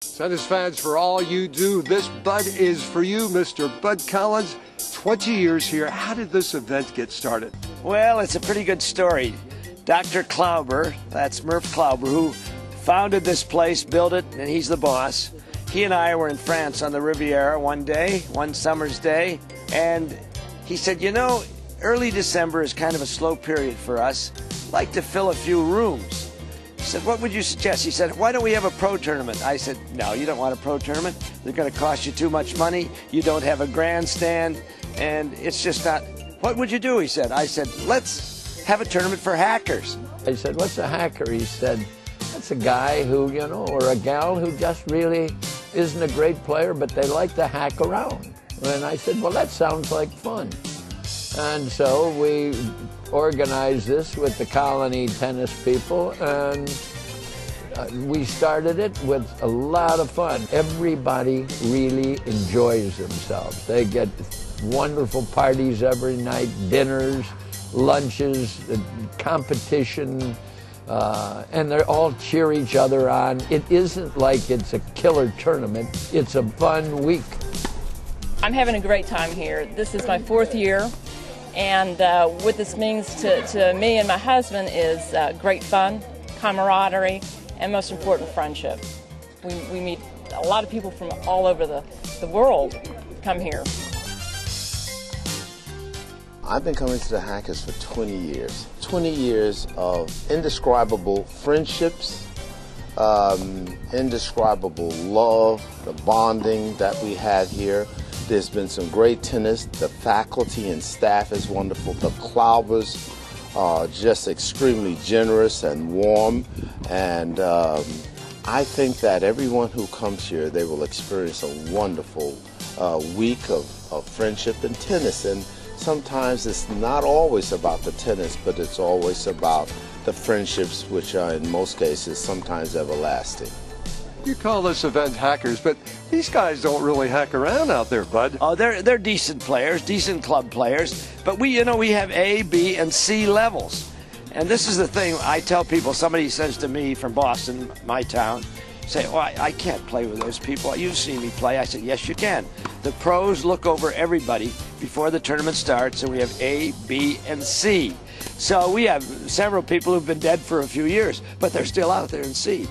Tennis fans, for all you do, this Bud is for you, Mr. Bud Collins. 20 years here. How did this event get started? Well, it's a pretty good story. Dr. Klauber, that's Murph Klauber, who founded this place, built it, and he's the boss. He and I were in France on the Riviera one day, one summer's day, and he said, you know, early December is kind of a slow period for us. I'd like to fill a few rooms. He said, what would you suggest? He said, why don't we have a pro tournament? I said, no, you don't want a pro tournament. They're going to cost you too much money. You don't have a grandstand, and it's just not. What would you do? He said. I said, let's have a tournament for hackers. I said, what's a hacker? He said, that's a guy who, you know, or a gal who just really isn't a great player, but they like to hack around. And I said, well, that sounds like fun. And so we organized this with the Colony tennis people, and we started it with a lot of fun. Everybody really enjoys themselves. They get wonderful parties every night, dinners, lunches, competition, and they all cheer each other on. It isn't like it's a killer tournament. It's a fun week. I'm having a great time here. This is my 4th year. And what this means to me and my husband is great fun, camaraderie, and most important, friendship. We meet a lot of people from all over the world come here. I've been coming to the Hackers for 20 years. 20 years of indescribable friendships, indescribable love, the bonding that we have here. There's been some great tennis. The faculty and staff is wonderful. The Claubers are just extremely generous and warm. And I think that everyone who comes here, they will experience a wonderful week of friendship and tennis. And sometimes it's not always about the tennis, but it's always about the friendships, which are in most cases sometimes everlasting. You call this event hackers, but these guys don't really hack around out there, Bud. Oh, they're decent players, decent club players. But we have A, B, and C levels. And this is the thing I tell people. Somebody says to me from Boston, my town, say, oh, I can't play with those people. You've seen me play. I said, yes, you can. The pros look over everybody before the tournament starts, and we have A, B, and C. So we have several people who've been dead for a few years, but they're still out there in C.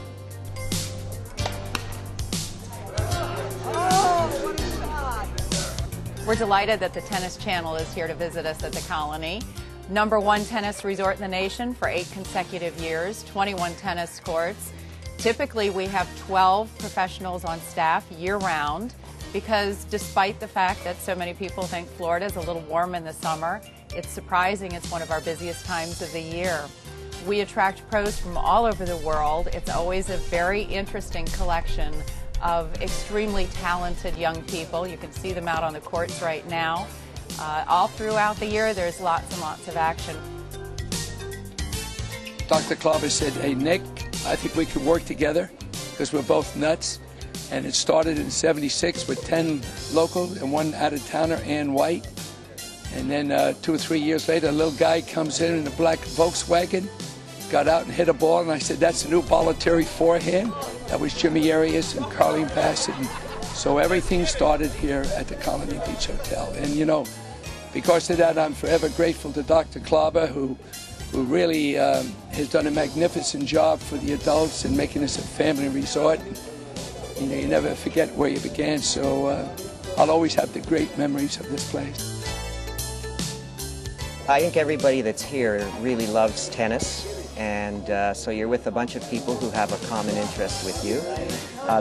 We're delighted that the Tennis Channel is here to visit us at the Colony. #1 tennis resort in the nation for 8 consecutive years, 21 tennis courts. Typically, we have 12 professionals on staff year-round because despite the fact that so many people think Florida is a little warm in the summer, it's surprising it's one of our busiest times of the year. We attract pros from all over the world. It's always a very interesting collection of extremely talented young people. You can see them out on the courts right now. All throughout the year, there's lots and lots of action. Dr. Klauber said, hey, Nick, I think we could work together because we're both nuts. And it started in '76 with 10 local and 1 out-of-towner, Ann White. And then 2 or 3 years later, a little guy comes in a black Volkswagen, got out and hit a ball, and I said, that's a new Bollettieri forehand. That was Jimmy Arias and Carlene Bassett. And so everything started here at the Colony Beach Hotel. And, you know, because of that, I'm forever grateful to Dr. Klauber, who really has done a magnificent job for the adults in making this a family resort. You know, you never forget where you began, so I'll always have the great memories of this place. I think everybody that's here really loves tennis, and so you're with a bunch of people who have a common interest with you.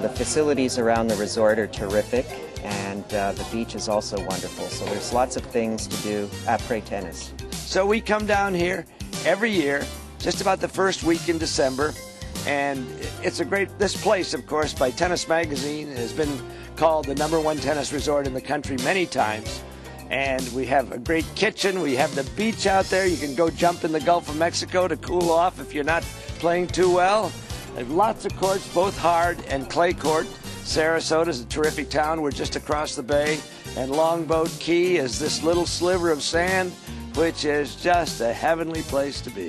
The facilities around the resort are terrific, and the beach is also wonderful, so there's lots of things to do après tennis. So we come down here every year, just about the first week in December, and it's a great, this place, of course, by Tennis Magazine, has been called the #1 tennis resort in the country many times. And we have a great kitchen. We have the beach out there. You can go jump in the Gulf of Mexico to cool off if you're not playing too well. There's lots of courts, both hard and clay court. Sarasota is a terrific town. We're just across the bay. And Longboat Key is this little sliver of sand, which is just a heavenly place to be.